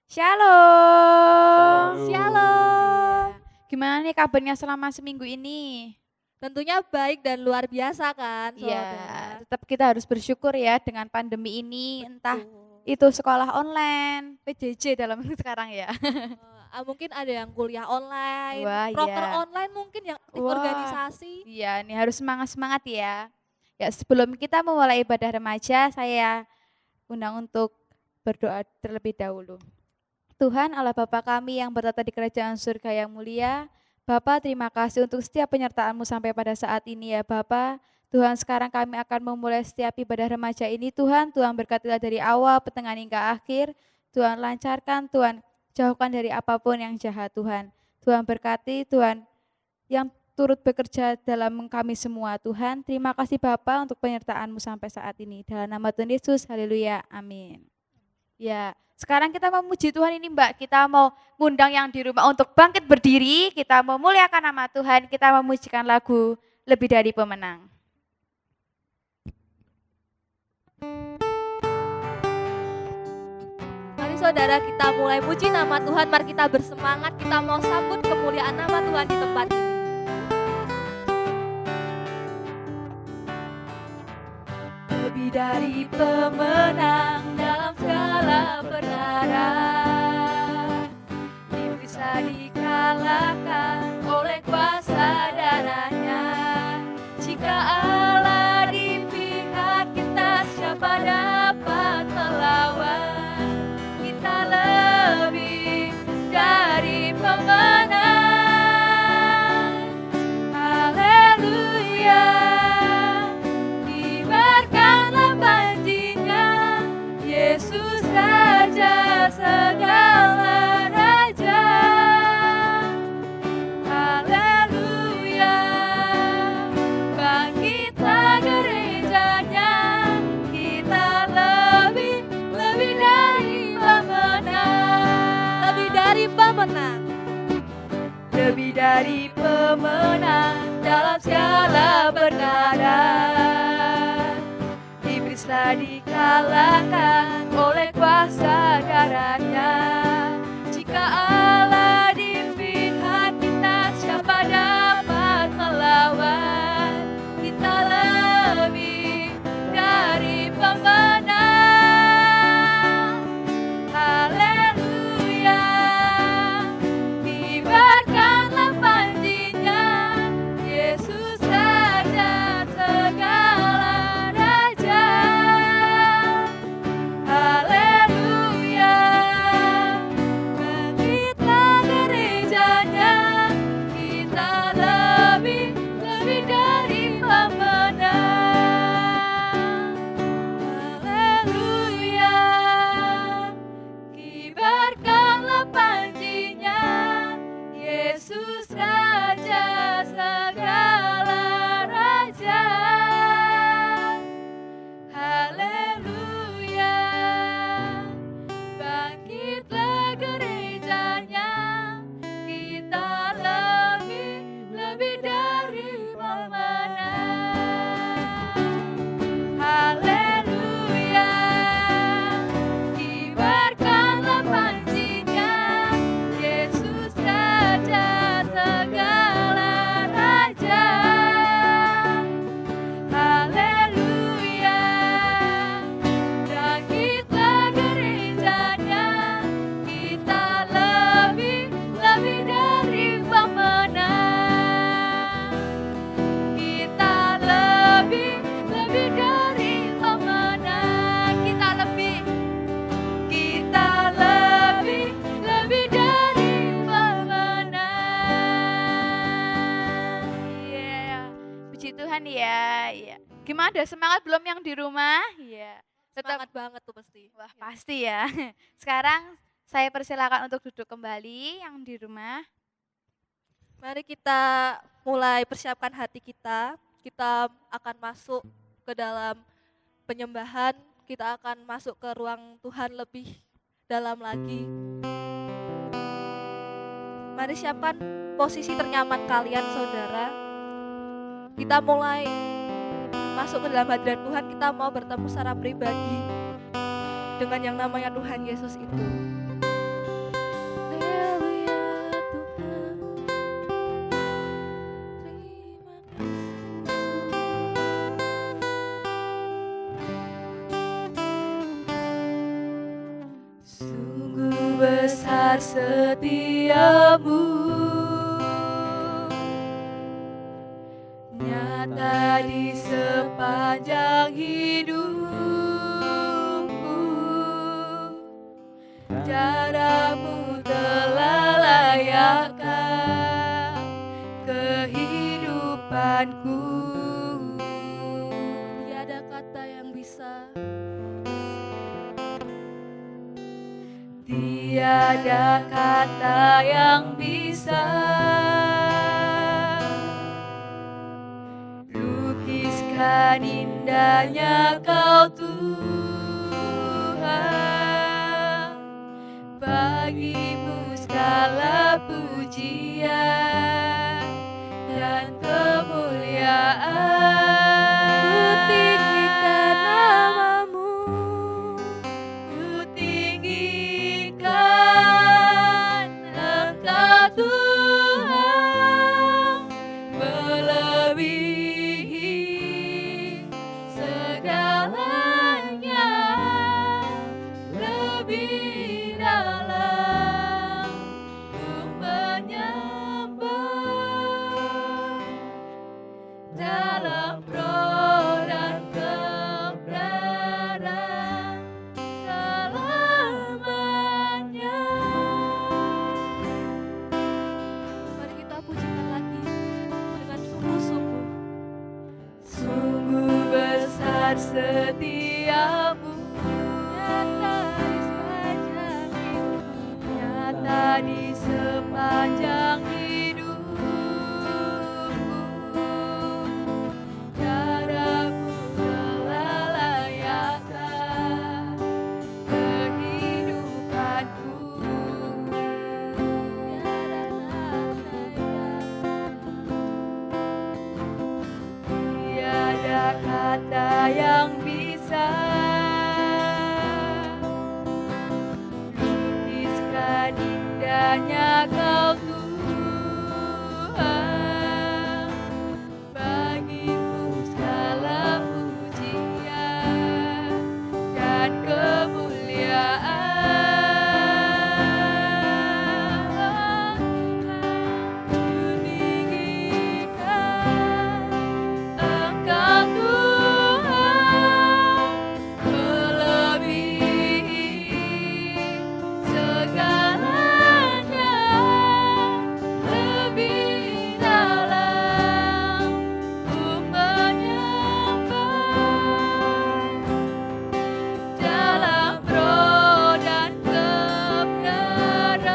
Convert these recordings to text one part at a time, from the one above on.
Shalom. Shalom. Iya. Gimana nih kabarnya selama seminggu ini? Tentunya baik dan luar biasa kan, Iya, saudara. tetap kita harus bersyukur ya dengan pandemi ini, entah Betul. itu sekolah online, PJJ dalam sekarang ya. Mungkin ada yang kuliah online, Wah, proker iya. online mungkin yang aktif Wah, organisasi. iya nih harus semangat-semangat ya. Ya, sebelum kita memulai ibadah remaja, saya undang untuk berdoa terlebih dahulu. Tuhan Allah Bapa kami yang bertata di kerajaan surga yang mulia, Bapa terima kasih untuk setiap penyertaan-Mu sampai pada saat ini ya Bapa. Tuhan sekarang kami akan memulai setiap ibadah remaja ini Tuhan, Tuhan berkatilah dari awal, pertengahan hingga akhir. Tuhan lancarkan, Tuhan jauhkan dari apapun yang jahat Tuhan. Tuhan berkati, Tuhan yang turut bekerja dalam kami semua Tuhan. Terima kasih Bapa untuk penyertaan-Mu sampai saat ini. Dalam nama Tuhan Yesus, haleluya, amin. Ya, sekarang kita memuji Tuhan ini Mbak, kita mau ngundang yang di rumah untuk bangkit berdiri, kita memuliakan nama Tuhan, kita memujikan lagu Lebih Dari Pemenang. Mari saudara kita mulai muji nama Tuhan, mari kita bersemangat, kita mau sambut kemuliaan nama Tuhan di tempat ini. Lebih dari pemenang dalam segala perkara, bisa dikalahkan oleh kuasa darahnya. Jika Allah di pihak kita, siapa dapat melawan? Kita lebih dari pemenang. Haleluya. Kibarkanlah panjinya, Yesus Raja segala raja. Haleluya. Bangkitlah gerejanya, kita lebih dari pemenang. Lebih dari pemenang. Lebih dari pemenang dalam segala perkara. Iblislah dikalahkan oleh kuasa darahnya. Jika Allah di pihak kita, siapa dapat melawan? Kita lebih dari pemenang. Haleluya. Kibarkanlah panjinya, Yesus Raja segala raja. Haleluya. Bangkitlah gerejanya, kita lebih dari pemenang. Haleluya. Kibarkanlah panjinya, Yesus Raja segala raja. Haleluya. Bangkitlah gerejanya, kita lebih dari pemenang. Haleluya. Kibarkanlah panjinya, Yesus Raja segala raja. Haleluya. Bangkitlah gerejanya, kita lebih dari pemenang. Kita lebih dari pemenang. Kita lebih dari pemenang. Iya, puji Tuhan ya. Iya. Gimana, ada semangat belum yang di rumah? Iya. Tetap, Semangat banget tuh pasti. wah pasti ya. Sekarang saya persilakan untuk duduk kembali yang di rumah. Mari kita mulai persiapkan hati kita. Kita akan masuk ke dalam penyembahan, kita akan masuk ke ruang Tuhan lebih dalam lagi. Mari siapkan posisi ternyaman kalian, saudara. Kita mulai masuk ke dalam hadirat Tuhan, kita mau bertemu secara pribadi dengan yang namanya Tuhan Yesus itu. Sungguh besar setiamu, nyata di sepanjang hidupku. Caramu telah layakkan kehidupanku. Tiada kata yang bisa, tiada kata yang bisa lukiskan indahnya Kau Tuhan. Bagimu segala pujian dan kemuliaan. Kutinggikan namamu, kutinggikan Engkau Tuhan, melebihi segalanya, lebih dalam ku menyembah, dalam roh dan kebenaran selamanya. Mari kita pujikan lagi dengan sungguh-sungguh. Sungguh besar setiamu, nyata di sepanjang hidupku. Caramu telah layakkan kehidupanku. Tiada kata yang bisa lukiskan indahnya Kau Tuhan. Bagimu segala pujian dan kemuliaan. Kutinggikan Engkau Tuhan, melebihi segalanya, lebih dalam ku menyembah, dalam roh dan kebenaran.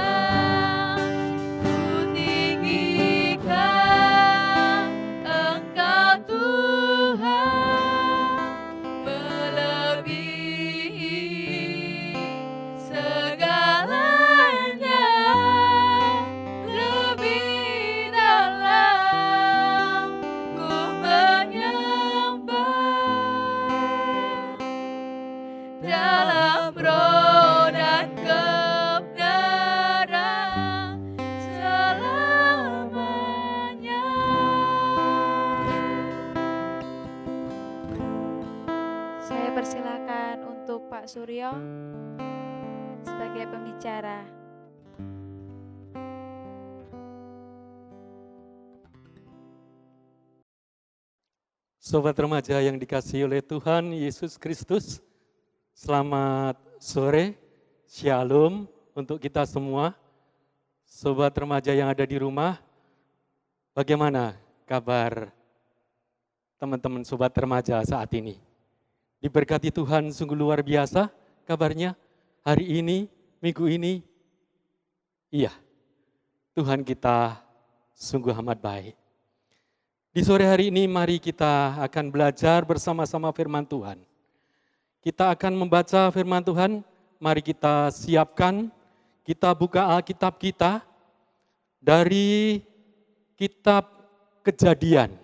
Kutinggikan Engkau Tuhan, melebihi segalanya, lebih dalam ku menyembah, dalam roh dan kebenaran selamanya. Saya persilakan untuk Pak Suryo sebagai pembicara. Sobat remaja yang dikasihi oleh Tuhan Yesus Kristus, selamat sore, shalom untuk kita semua. Sobat remaja yang ada di rumah, bagaimana kabar teman-teman sobat remaja saat ini? Diberkati Tuhan sungguh luar biasa kabarnya hari ini, minggu ini. Iya, Tuhan kita sungguh amat baik. Di sore hari ini mari kita akan belajar bersama-sama firman Tuhan. Kita akan membaca firman Tuhan, mari kita siapkan, kita buka Alkitab kita dari kitab Kejadian.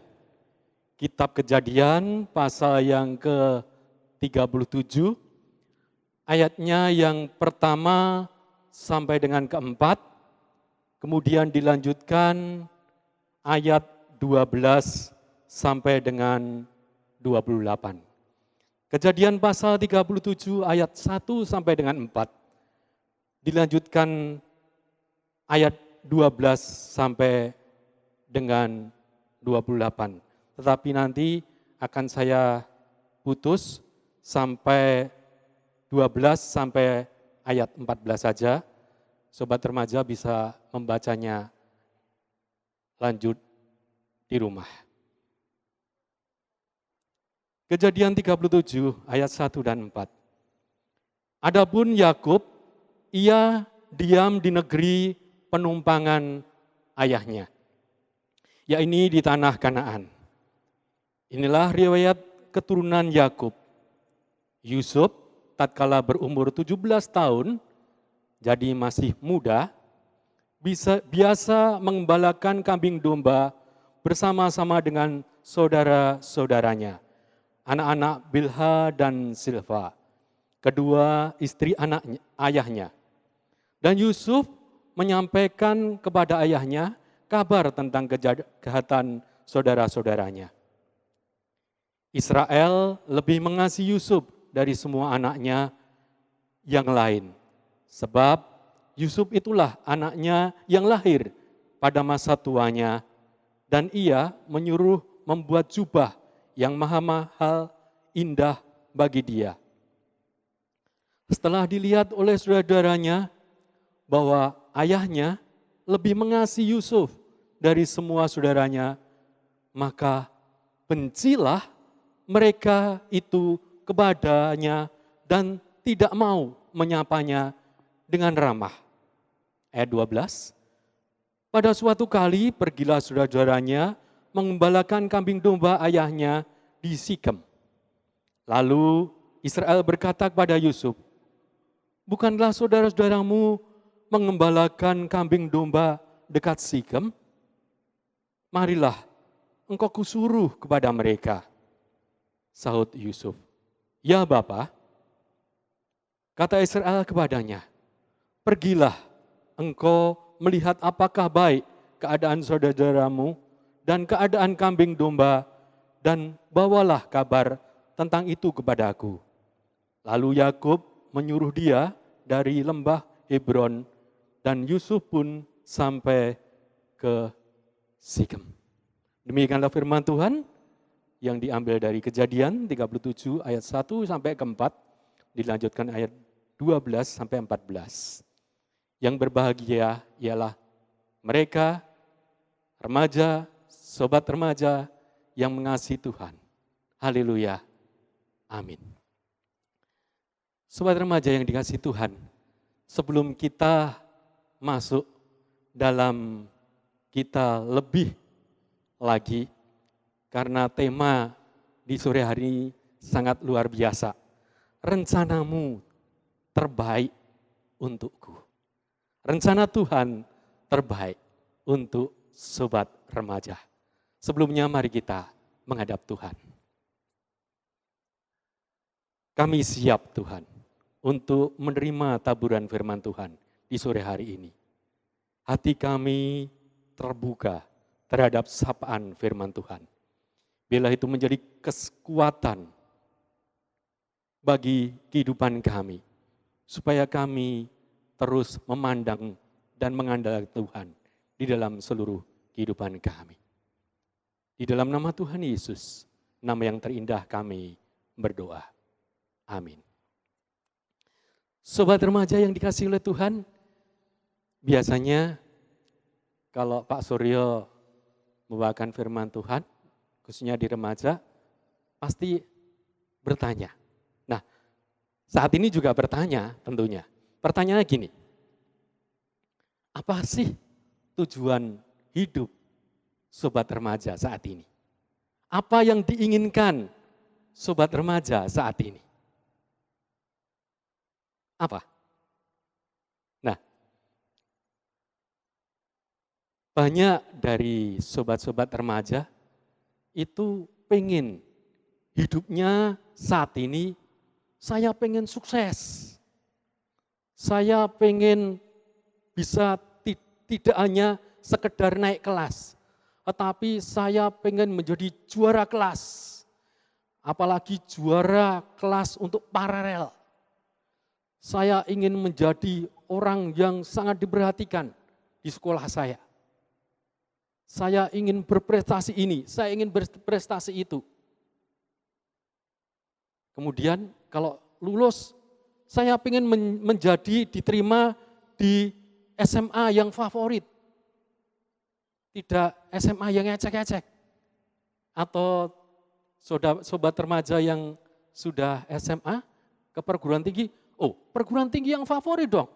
Kitab Kejadian pasal yang ke-37, ayatnya yang pertama sampai dengan keempat, kemudian dilanjutkan ayat 12 sampai dengan 28. Kejadian pasal 37 ayat 1 sampai dengan 4. dilanjutkan ayat 12 sampai dengan 28. Tetapi nanti akan saya putus sampai 12 sampai ayat 14 saja. Sobat remaja bisa membacanya lanjut di rumah. Kejadian 37 ayat 1 dan 4. Adapun Yakub, ia diam di negeri penumpangan ayahnya, yakni di tanah Kanaan. Inilah riwayat keturunan Yakub. Yusuf tatkala berumur 17 tahun, jadi masih muda, biasa mengembalakan kambing domba bersama-sama dengan saudara-saudaranya, anak-anak Bilha dan Silva, kedua istri ayahnya. Dan Yusuf menyampaikan kepada ayahnya kabar tentang kejahatan saudara-saudaranya. Israel lebih mengasihi Yusuf dari semua anaknya yang lain, sebab Yusuf itulah anaknya yang lahir pada masa tuanya, dan ia menyuruh membuat jubah yang maha mahal, indah bagi dia. Setelah dilihat oleh saudara-saudaranya bahwa ayahnya lebih mengasihi Yusuf dari semua saudaranya, maka bencilah mereka itu kepadanya dan tidak mau menyapanya dengan ramah. Ayat 12, pada suatu kali pergilah saudara-saudaranya mengembalakan kambing domba ayahnya di Sikem. Lalu Israel berkata kepada Yusuf, bukanlah saudara-saudaramu mengembalakan kambing domba dekat Sikem? Marilah engkau kusuruh kepada mereka. Sahut Yusuf, ya Bapa. Kata Israel kepadanya, pergilah engkau melihat apakah baik keadaan saudara-saudaramu dan keadaan kambing domba, dan bawalah kabar tentang itu kepadaku. Lalu Yakub menyuruh dia dari lembah Hebron, dan Yusuf pun sampai ke Sikem. Demikianlah firman Tuhan yang diambil dari Kejadian 37 ayat 1 sampai ke 4, dilanjutkan ayat 12 sampai 14. Yang berbahagia ialah mereka remaja, sobat remaja yang mengasihi Tuhan. Haleluya. Amin. Sobat remaja yang dikasihi Tuhan, sebelum kita masuk dalam kita lebih lagi, karena tema di sore hari ini sangat luar biasa. Rencanamu terbaik untukku. Rencana Tuhan terbaik untuk sobat remaja. Sebelumnya mari kita menghadap Tuhan. Kami siap Tuhan untuk menerima taburan firman Tuhan di sore hari ini. Hati kami terbuka terhadap sapaan firman Tuhan. Bila itu menjadi kekuatan bagi kehidupan kami, supaya kami terus memandang dan mengandalkan Tuhan di dalam seluruh kehidupan kami. Di dalam nama Tuhan Yesus, nama yang terindah kami berdoa. Amin. Sobat remaja yang dikasihi oleh Tuhan, biasanya kalau Pak Suryo membawakan firman Tuhan, khususnya di remaja, pasti bertanya. Nah, saat ini juga bertanya tentunya. Pertanyaannya gini, apa sih tujuan hidup sobat remaja saat ini? Apa yang diinginkan sobat remaja saat ini? Apa? Nah, banyak dari sobat-sobat remaja itu pengen hidupnya saat ini, saya pengen sukses. Saya pengen bisa tidak hanya sekedar naik kelas, tetapi saya pengen menjadi juara kelas. Apalagi juara kelas untuk paralel. Saya ingin menjadi orang yang sangat diperhatikan di sekolah saya. Saya ingin berprestasi ini, saya ingin berprestasi itu. Kemudian kalau lulus, saya ingin diterima di SMA yang favorit. Tidak SMA yang ecek-ecek. Atau sobat remaja yang sudah SMA ke perguruan tinggi, oh perguruan tinggi yang favorit dong.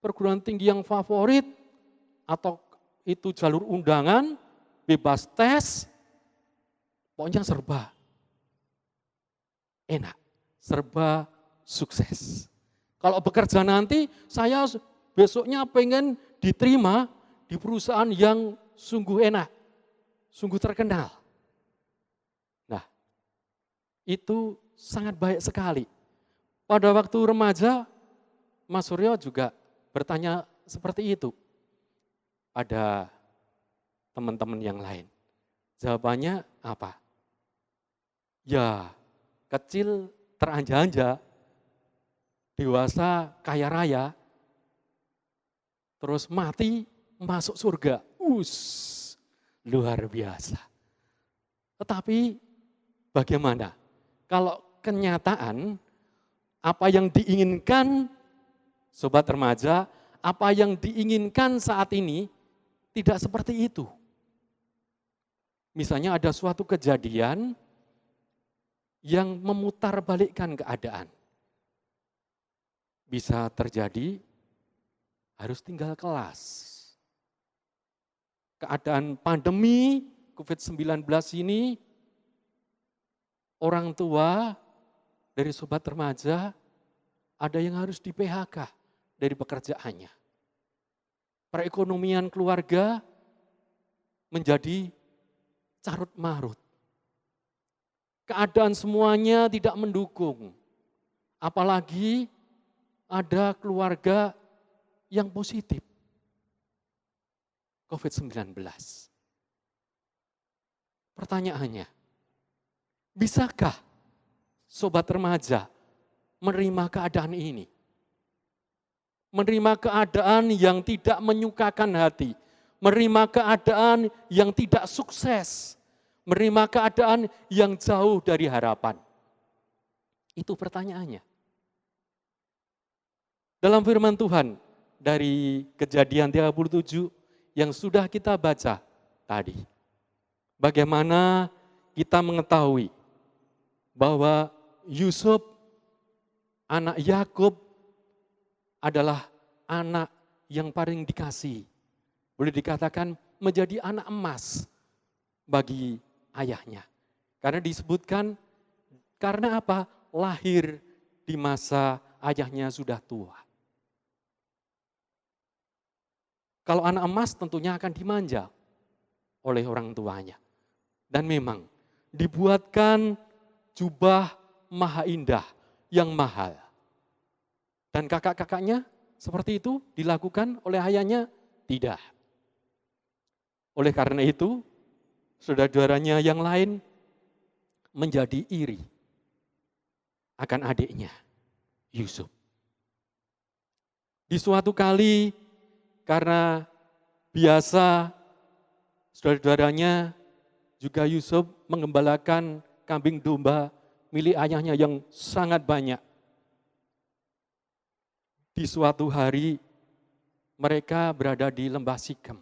Perguruan tinggi yang favorit atau itu jalur undangan, bebas tes, pokoknya serba enak, serba sukses. Kalau bekerja nanti, saya besoknya pengen diterima di perusahaan yang sungguh enak, sungguh terkenal. Nah, itu sangat baik sekali. Pada waktu remaja, Mas Suryo juga bertanya seperti itu pada teman-teman yang lain. Jawabannya apa? Ya, kecil teranja-anja, dewasa kaya raya, terus mati masuk surga. Luar biasa. Tetapi bagaimana? Kalau kenyataan, apa yang diinginkan sobat remaja, apa yang diinginkan saat ini tidak seperti itu. Misalnya ada suatu kejadian yang memutarbalikkan keadaan. Bisa terjadi harus tinggal kelas. Keadaan pandemi COVID-19 ini, orang tua dari sobat remaja ada yang harus di PHK dari pekerjaannya. Perekonomian keluarga menjadi carut marut. Keadaan semuanya tidak mendukung. Apalagi ada keluarga yang positif COVID-19. Pertanyaannya, bisakah sobat remaja menerima keadaan ini? Menerima keadaan yang tidak menyukakan hati, menerima keadaan yang tidak sukses, menerima keadaan yang jauh dari harapan. Itu pertanyaannya. Dalam firman Tuhan dari Kejadian 37 yang sudah kita baca tadi, bagaimana kita mengetahui bahwa Yusuf, anak Yakub, adalah anak yang paling dikasihi. Boleh dikatakan menjadi anak emas bagi ayahnya. Karena disebutkan, karena apa? Lahir di masa ayahnya sudah tua. Kalau anak emas tentunya akan dimanja oleh orang tuanya. Dan memang dibuatkan jubah maha indah yang mahal. Dan kakak-kakaknya seperti itu dilakukan oleh ayahnya? Tidak. Oleh karena itu, saudara-saudaranya yang lain menjadi iri akan adiknya, Yusuf. Di suatu kali, karena biasa saudara-saudaranya juga Yusuf mengembalakan kambing domba milik ayahnya yang sangat banyak. Di suatu hari mereka berada di lembah Sikem.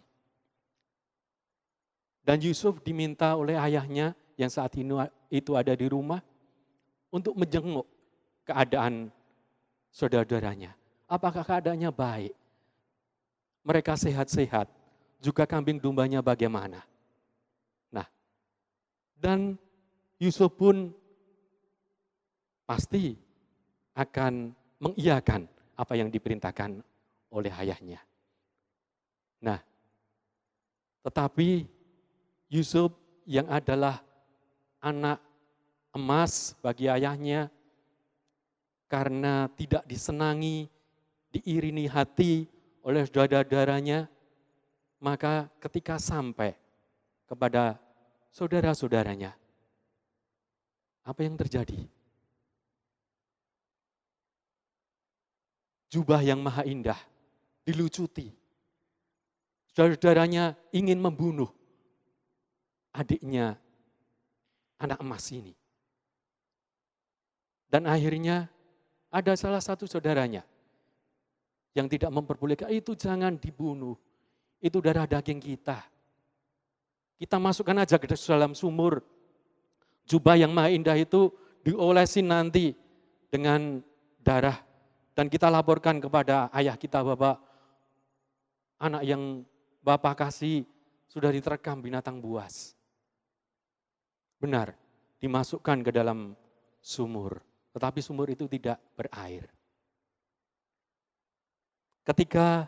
Dan Yusuf diminta oleh ayahnya yang saat itu ada di rumah untuk menjenguk keadaan saudara-saudaranya. Apakah keadaannya baik? Mereka sehat-sehat, juga kambing dombanya bagaimana? Nah, dan Yusuf pun pasti akan mengiyakan apa yang diperintahkan oleh ayahnya. Nah, tetapi Yusuf yang adalah anak emas bagi ayahnya, karena tidak disenangi, diiringi hati oleh saudara-saudaranya, maka ketika sampai kepada saudara-saudaranya, apa yang terjadi? jubah yang maha indah, dilucuti. Saudara-saudaranya ingin membunuh adiknya anak emas ini. Dan akhirnya ada salah satu saudaranya yang tidak memperbolehkan, itu jangan dibunuh, itu darah daging kita. Kita masukkan aja ke dalam sumur, jubah yang maha indah itu diolesin nanti dengan darah. Dan kita laporkan kepada ayah kita, Bapak, anak yang Bapak kasih sudah diterkam binatang buas. Benar, dimasukkan ke dalam sumur, tetapi sumur itu tidak berair. Ketika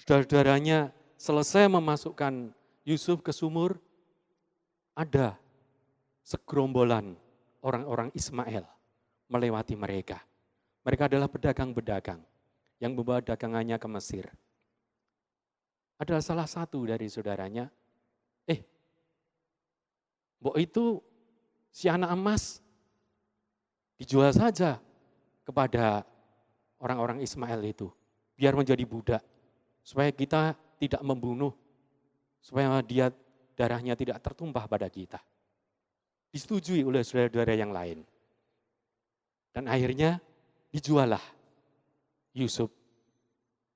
saudara-saudaranya selesai memasukkan Yusuf ke sumur, ada segerombolan orang-orang Ismail melewati mereka. Mereka adalah pedagang-pedagang yang membawa dagangannya ke Mesir. Adalah salah satu dari saudaranya, mbok itu si anak emas dijual saja kepada orang-orang Ismail itu, biar menjadi budak, supaya kita tidak membunuh, supaya dia darahnya tidak tertumpah pada kita. Disetujui oleh saudara-saudara yang lain. Dan akhirnya dijuallah Yusuf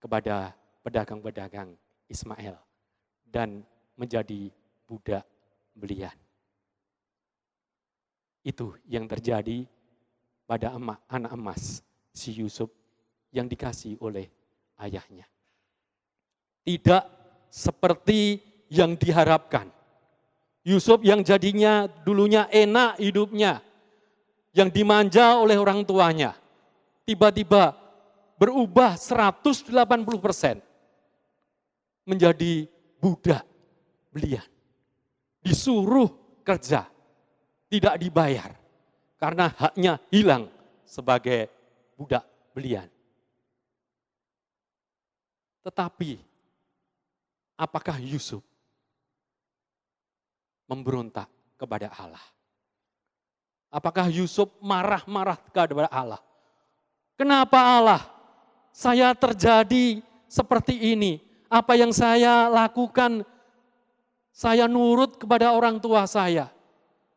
kepada pedagang-pedagang Ismail dan menjadi budak belian. Itu yang terjadi pada anak emas si Yusuf yang dikasih oleh ayahnya. Tidak seperti yang diharapkan. Yusuf yang jadinya dulunya enak hidupnya, yang dimanja oleh orang tuanya, tiba-tiba berubah 180% menjadi budak belian. Disuruh kerja, tidak dibayar, karena haknya hilang sebagai budak belian. Tetapi, apakah Yusuf memberontak kepada Allah? Apakah Yusuf marah-marah kepada Allah? Kenapa Allah? Saya terjadi seperti ini. Apa yang saya lakukan, saya nurut kepada orang tua saya.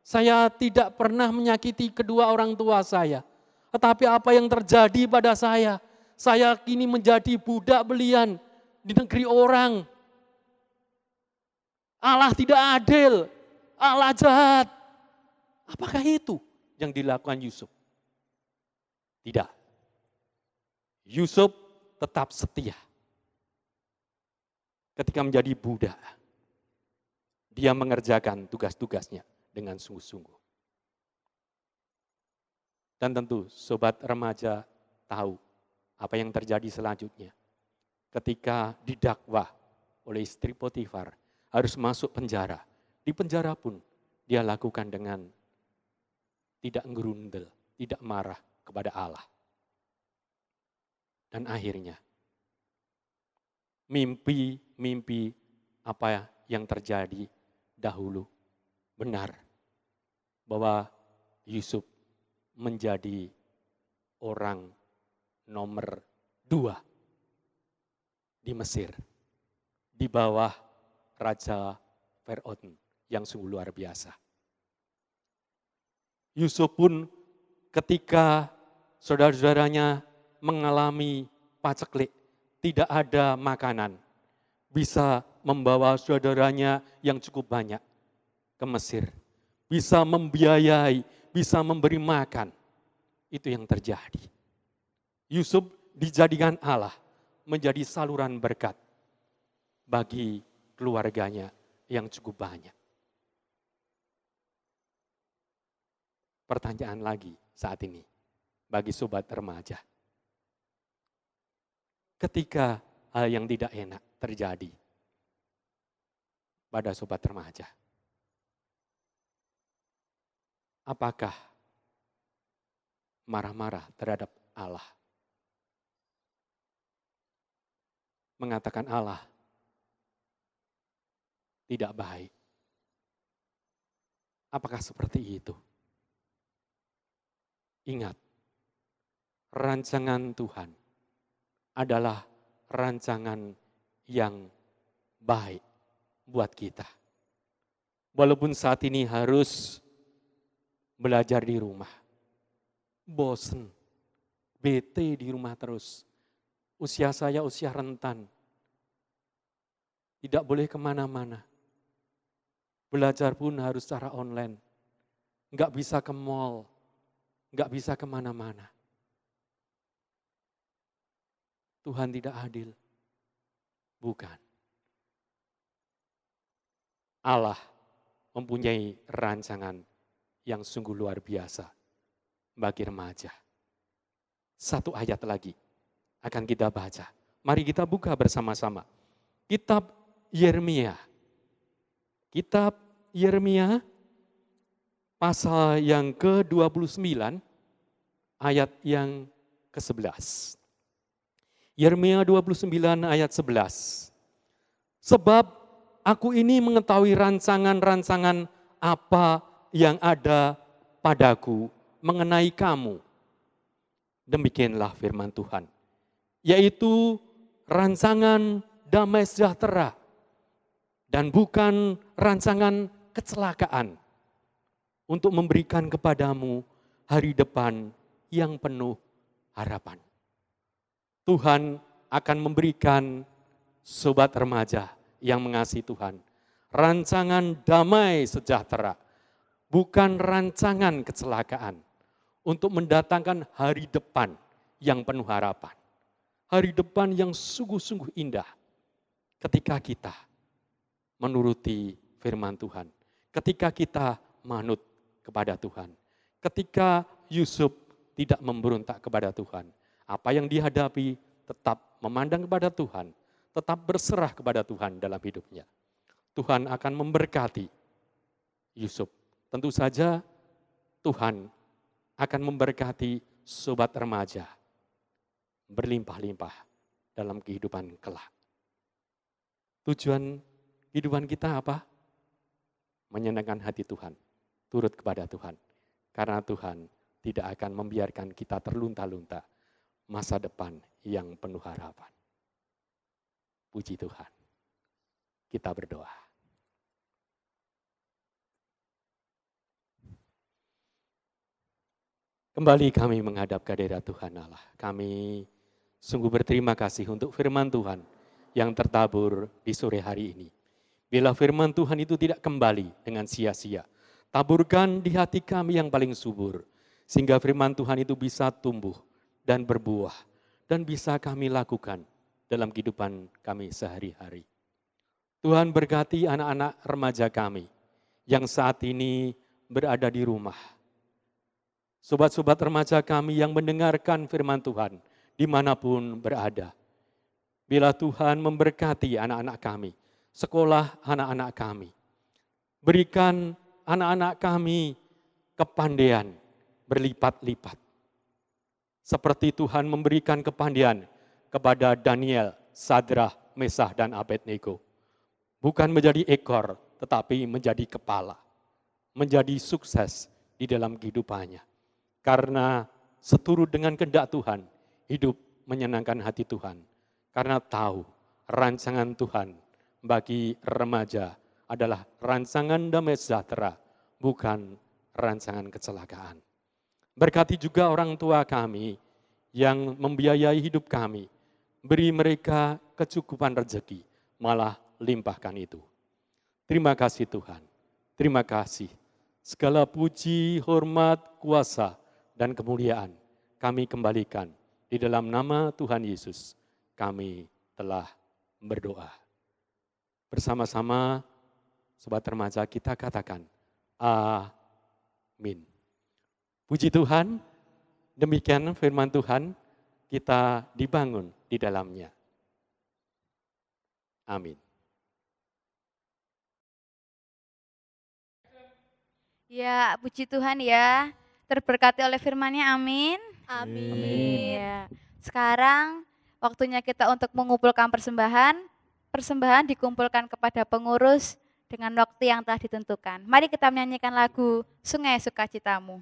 Saya tidak pernah menyakiti kedua orang tua saya. Tetapi apa yang terjadi pada saya kini menjadi budak belian di negeri orang. Allah tidak adil, Allah jahat. Apakah itu yang dilakukan Yusuf? Tidak. Yusuf tetap setia. Ketika menjadi budak, dia mengerjakan tugas-tugasnya dengan sungguh-sungguh. Dan tentu sobat remaja tahu apa yang terjadi selanjutnya. Ketika didakwa oleh istri Potifar harus masuk penjara. Di penjara pun dia lakukan dengan tidak ngerundel, tidak marah kepada Allah. Dan akhirnya mimpi apa yang terjadi dahulu benar, bahwa Yusuf menjadi orang nomor 2 di Mesir, di bawah Raja Firaun yang sungguh luar biasa. Yusuf pun ketika saudara-saudaranya mengalami paceklik, tidak ada makanan, bisa membawa saudaranya yang cukup banyak ke Mesir, bisa membiayai, bisa memberi makan. Itu yang terjadi. Yusuf dijadikan Allah menjadi saluran berkat bagi keluarganya yang cukup banyak. Pertanyaan lagi saat ini bagi sobat remaja. Ketika hal yang tidak enak terjadi pada sobat remaja, apakah marah-marah terhadap Allah? Mengatakan Allah tidak baik. Apakah seperti itu? Ingat, rancangan Tuhan adalah rancangan yang baik buat kita. Walaupun saat ini harus belajar di rumah, bosen, bete di rumah terus. Usia saya usia rentan, tidak boleh kemana-mana. Belajar pun harus secara online, nggak bisa ke mall, nggak bisa kemana-mana. Tuhan tidak adil, bukan. Allah mempunyai rancangan yang sungguh luar biasa bagi remaja. Satu ayat lagi akan kita baca. Mari kita buka bersama-sama. Kitab Yeremia. Kitab Yeremia pasal yang ke-29 ayat yang ke-11. Yeremia 29 ayat 11. Sebab aku ini mengetahui rancangan-rancangan apa yang ada padaku mengenai kamu. Demikianlah firman Tuhan. Yaitu rancangan damai sejahtera dan bukan rancangan kecelakaan untuk memberikan kepadamu hari depan yang penuh harapan. Tuhan akan memberikan sobat remaja yang mengasihi Tuhan rancangan damai sejahtera, bukan rancangan kecelakaan untuk mendatangkan hari depan yang penuh harapan. Hari depan yang sungguh-sungguh indah ketika kita menuruti firman Tuhan, ketika kita manut kepada Tuhan, ketika Yusuf tidak memberontak kepada Tuhan. Apa yang dihadapi tetap memandang kepada Tuhan, tetap berserah kepada Tuhan dalam hidupnya. Tuhan akan memberkati Yusuf. Tentu saja Tuhan akan memberkati sobat remaja berlimpah-limpah dalam kehidupan kelak. Tujuan kehidupan kita apa? Menyenangkan hati Tuhan, turut kepada Tuhan. Karena Tuhan tidak akan membiarkan kita terlunta-lunta masa depan yang penuh harapan. Puji Tuhan. Kita berdoa. Kembali kami menghadap ke hadirat Tuhan Allah. Kami sungguh berterima kasih untuk firman Tuhan yang tertabur di sore hari ini. Bila firman Tuhan itu tidak kembali dengan sia-sia, taburkan di hati kami yang paling subur, sehingga firman Tuhan itu bisa tumbuh dan berbuah, dan bisa kami lakukan dalam kehidupan kami sehari-hari. Tuhan berkati anak-anak remaja kami yang saat ini berada di rumah. Sobat-sobat remaja kami yang mendengarkan firman Tuhan dimanapun berada. Bila Tuhan memberkati anak-anak kami, sekolah anak-anak kami. Berikan anak-anak kami kepandaian berlipat-lipat. Seperti Tuhan memberikan kepandaian kepada Daniel, Sadrah, Mesah, dan Abednego. Bukan menjadi ekor, tetapi menjadi kepala. Menjadi sukses di dalam kehidupannya. Karena seturut dengan kehendak Tuhan, hidup menyenangkan hati Tuhan. Karena tahu rancangan Tuhan bagi remaja adalah rancangan damai sejahtera, bukan rancangan kecelakaan. Berkati juga orang tua kami yang membiayai hidup kami. Beri mereka kecukupan rezeki, malah limpahkan itu. Terima kasih Tuhan, terima kasih. Segala puji, hormat, kuasa, dan kemuliaan kami kembalikan di dalam nama Tuhan Yesus. Kami telah berdoa. Bersama-sama sobat remaja kita katakan, amin. Puji Tuhan, demikian firman Tuhan, kita dibangun di dalamnya. Amin. Ya, puji Tuhan ya. Terberkati oleh firman-Nya, amin. Amin. Ya. Sekarang waktunya kita untuk mengumpulkan persembahan. Persembahan dikumpulkan kepada pengurus dengan waktu yang telah ditentukan. Mari kita menyanyikan lagu Sungai Sukacitamu.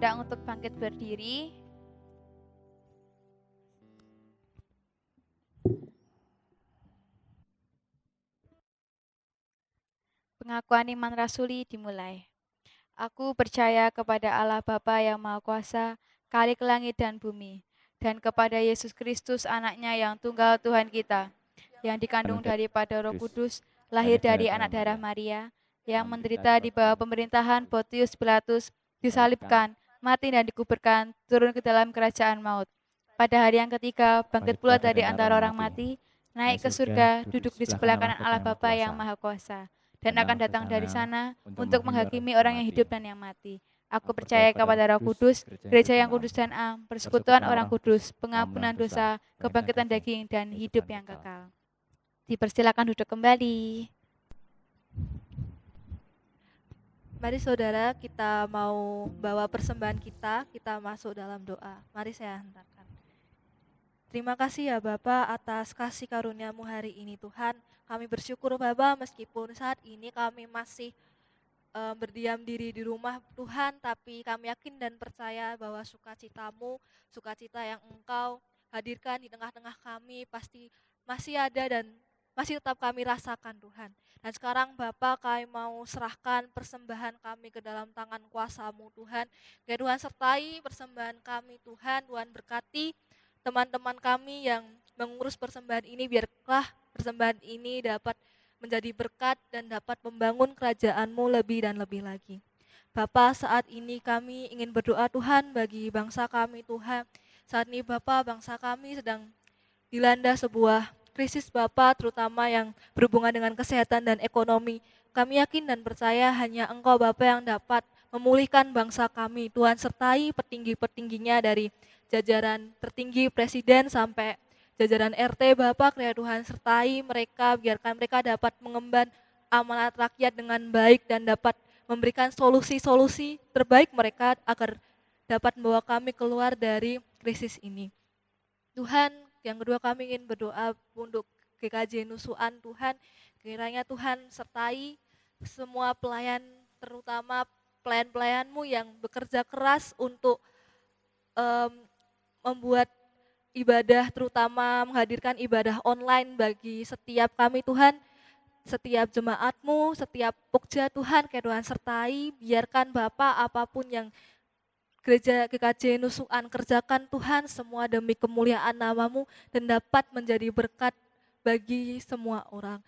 diundang untuk bangkit berdiri. Pengakuan iman rasuli dimulai. Aku percaya kepada Allah Bapa yang Maha Kuasa, Khalik langit dan bumi, dan kepada Yesus Kristus anaknya yang tunggal Tuhan kita, yang dikandung daripada Roh Kudus, lahir dari anak darah Maria, yang menderita di bawah pemerintahan Pontius Pilatus, disalibkan, mati dan dikuburkan, turun ke dalam kerajaan maut. Pada hari yang ketiga, bangkit pula dari antara orang mati, naik ke surga, duduk di sebelah kanan Allah Bapa yang Maha Kuasa, dan akan datang dari sana untuk menghakimi orang yang hidup dan yang mati. Aku percaya kepada Roh Kudus, gereja yang kudus dan am, persekutuan orang kudus, pengampunan dosa, kebangkitan daging, dan hidup yang kekal. Dipersilakan duduk kembali. Mari saudara, kita mau bawa persembahan kita masuk dalam doa. Mari saya hantarkan. Terima kasih ya Bapa atas kasih karunia-Mu hari ini Tuhan. Kami bersyukur Bapa meskipun saat ini kami masih berdiam diri di rumah Tuhan, tapi kami yakin dan percaya bahwa sukacita-Mu, sukacita yang Engkau hadirkan di tengah-tengah kami pasti masih ada dan masih tetap kami rasakan Tuhan. Dan sekarang Bapa, kami mau serahkan persembahan kami ke dalam tangan kuasa-Mu Tuhan. Ya Tuhan, sertai persembahan kami Tuhan, Tuhan berkati teman-teman kami yang mengurus persembahan ini, biarlah persembahan ini dapat menjadi berkat dan dapat membangun kerajaan-Mu lebih dan lebih lagi. Bapa, saat ini kami ingin berdoa Tuhan bagi bangsa kami Tuhan. Saat ini Bapa, bangsa kami sedang dilanda sebuah krisis Bapa, terutama yang berhubungan dengan kesehatan dan ekonomi. Kami yakin dan percaya hanya Engkau Bapa yang dapat memulihkan bangsa kami. Tuhan sertai petinggi-petingginya dari jajaran tertinggi Presiden sampai jajaran RT Bapak, ya Tuhan sertai mereka, biarkan mereka dapat mengemban amanat rakyat dengan baik dan dapat memberikan solusi-solusi terbaik mereka agar dapat membawa kami keluar dari krisis ini. Tuhan, yang kedua kami ingin berdoa untuk GKJ Nusuan Tuhan, kiranya Tuhan sertai semua pelayan, terutama pelayan-pelayan-Mu yang bekerja keras untuk membuat ibadah, terutama menghadirkan ibadah online bagi setiap kami Tuhan, setiap jemaat-Mu, setiap pokja Tuhan, kayak Tuhan sertai, biarkan Bapak apapun yang Gereja GKJ Nusuan kerjakan Tuhan, semua demi kemuliaan nama-Mu dan dapat menjadi berkat bagi semua orang.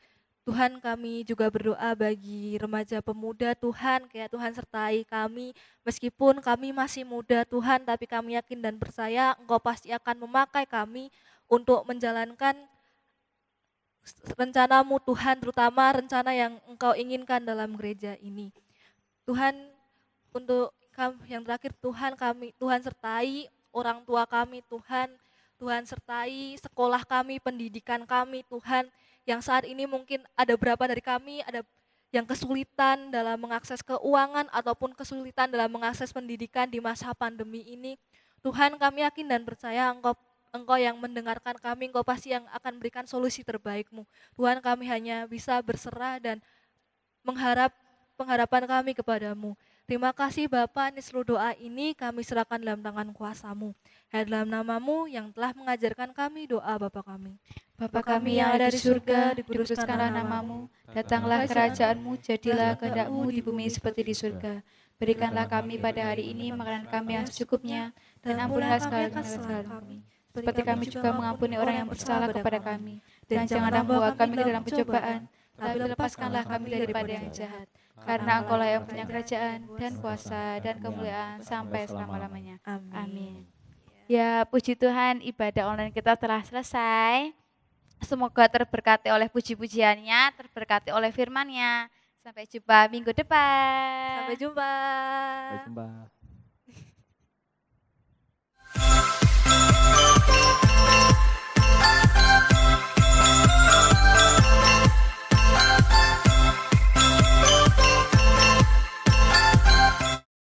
Tuhan, kami juga berdoa bagi remaja pemuda Tuhan, kayak Tuhan sertai kami, meskipun kami masih muda Tuhan, tapi kami yakin dan percaya Engkau pasti akan memakai kami untuk menjalankan rencana-Mu Tuhan, terutama rencana yang Engkau inginkan dalam gereja ini. Tuhan, untuk yang terakhir Tuhan sertai orang tua kami Tuhan, Tuhan sertai sekolah kami, pendidikan kami Tuhan, yang saat ini mungkin ada beberapa dari kami ada yang kesulitan dalam mengakses keuangan ataupun kesulitan dalam mengakses pendidikan di masa pandemi ini. Tuhan, kami yakin dan percaya Engkau yang mendengarkan kami, Engkau pasti yang akan berikan solusi terbaik-Mu. Tuhan, kami hanya bisa berserah dan pengharapan kami kepadamu. Terima kasih Bapa, ini seluruh doa ini kami serahkan dalam tangan kuasa-Mu. Dalam nama-Mu yang telah mengajarkan kami doa Bapa kami. Bapa kami yang ada di surga, dikuduskanlah nama-Mu, datanglah kerajaan-Mu, jadilah kehendak-Mu di bumi seperti di surga. Berikanlah kami pada hari ini makanan kami yang secukupnya, dan ampunilah segala kesalahan kami, seperti kami juga mengampuni orang yang bersalah kepada kami. Dan janganlah membawa kami ke dalam pencobaan, tapi lepaskanlah kami daripada yang jahat. Karena Engkau-lah yang punya kerajaan dan kuasa dan kemuliaan sampai selama-lamanya. Amin. Ya, puji Tuhan, ibadah online kita telah selesai. Semoga terberkati oleh puji-pujiannya, terberkati oleh firman-Nya. Sampai jumpa minggu depan. Sampai jumpa. Sampai jumpa.